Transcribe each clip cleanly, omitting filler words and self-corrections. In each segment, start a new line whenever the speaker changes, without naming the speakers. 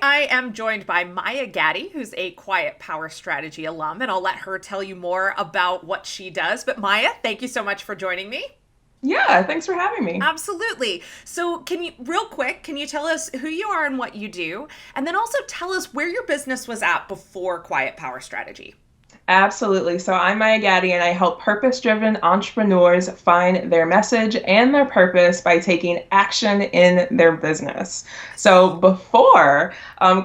I am joined by Maya Gaddie, who's a Quiet Power Strategy alum, and I'll let her tell you more about what she does. But Maya, thank you so much for joining me.
Yeah, thanks for having me.
Absolutely. So, real quick, can you tell us who you are and what you do? And then also tell us where your business was at before Quiet Power Strategy.
Absolutely. So I'm Maya Gaddie, and I help purpose-driven entrepreneurs find their message and their purpose by taking action in their business. So
Yes.
before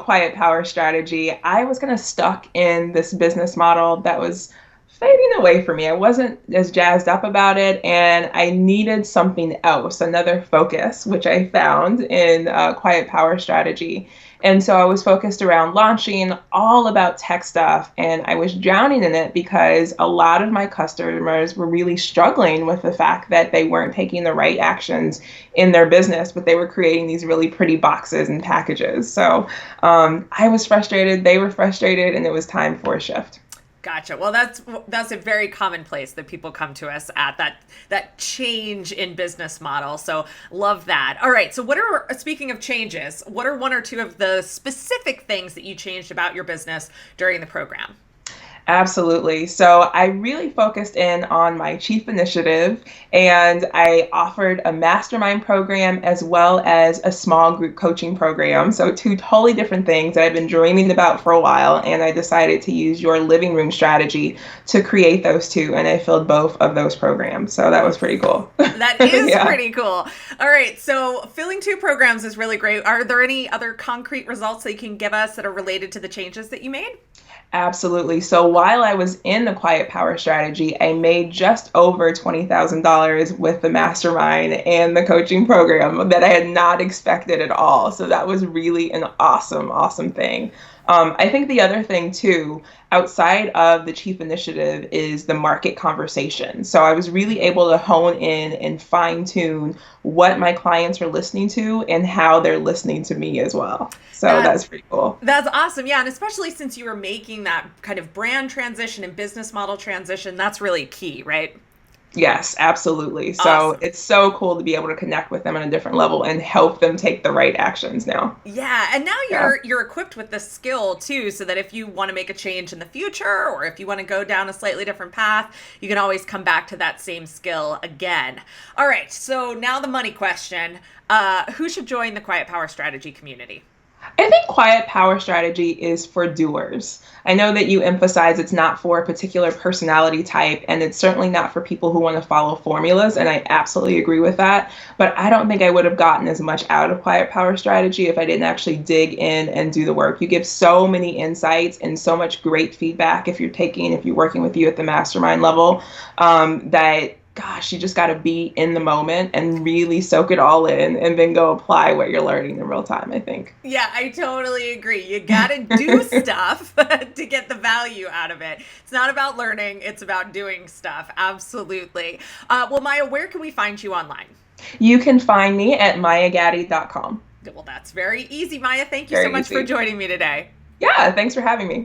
Quiet Power Strategy, I was kind of stuck in this business model that was fading away for me. I wasn't as jazzed up about it, and I needed something else, another focus, which I found in Quiet Power Strategy. And so I was focused around launching, all about tech stuff, and I was drowning in it because a lot of my customers were really struggling with the fact that they weren't taking the right actions in their business, but they were creating these really pretty boxes and packages. So I was frustrated, they were frustrated, and it was time for a shift.
Gotcha. Well, that's a very common place that people come to us at that change in business model. So love that. All right. So what are speaking of changes? What are one or two of the specific things that you changed about your business during the program?
Absolutely. So I really focused in on my chief initiative, and I offered a mastermind program as well as a small group coaching program. So, two totally different things that I've been dreaming about for a while. And I decided to use your living room strategy to create those two. And I filled both of those programs. So, that was pretty cool.
That is
Yeah.
pretty cool. All right. So filling two programs is really great. Are there any other concrete results that you can give us that are related to the changes that you made?
Absolutely. So while I was in the Quiet Power Strategy, I made just over $20,000 with the mastermind and the coaching program that I had not expected at all. So that was really an awesome, awesome thing. I think the other thing too, outside of the chief initiative, is the market conversation. So I was really able to hone in and fine tune what my clients are listening to and how they're listening to me as well. So
That
that's pretty cool.
That's awesome. Yeah. And especially since you were making that kind of brand transition and business model transition, that's really key, right?
Yes, absolutely. So
Awesome.
it's so cool to be able to connect with them on a different level and help them take the right actions now.
Yeah, and now
Yeah.
you're equipped with this skill too, so that if you want to make a change in the future or if you want to go down a slightly different path, you can always come back to that same skill again. All right, so now the money question. Who should join the Quiet Power Strategy community?
I think quiet power strategy is for doers. I know that you emphasize it's not for a particular personality type, and it's certainly not for people who want to follow formulas, and I absolutely agree with that. But I don't think I would have gotten as much out of quiet power strategy if I didn't actually dig in and do the work. You give so many insights and so much great feedback if you're working with you at the mastermind level, that gosh, you just got to be in the moment and really soak it all in and then go apply what you're learning in real time, I think.
Yeah, I totally agree. You got to do stuff to get the value out of it. It's not about learning, it's about doing stuff. Absolutely. Well, Maya, where can we find you online?
You can find me at mayagaddy.com.
Well, that's very easy, Maya. Thank you so
Very
much for
easy.
joining me today.
Yeah, thanks for having me.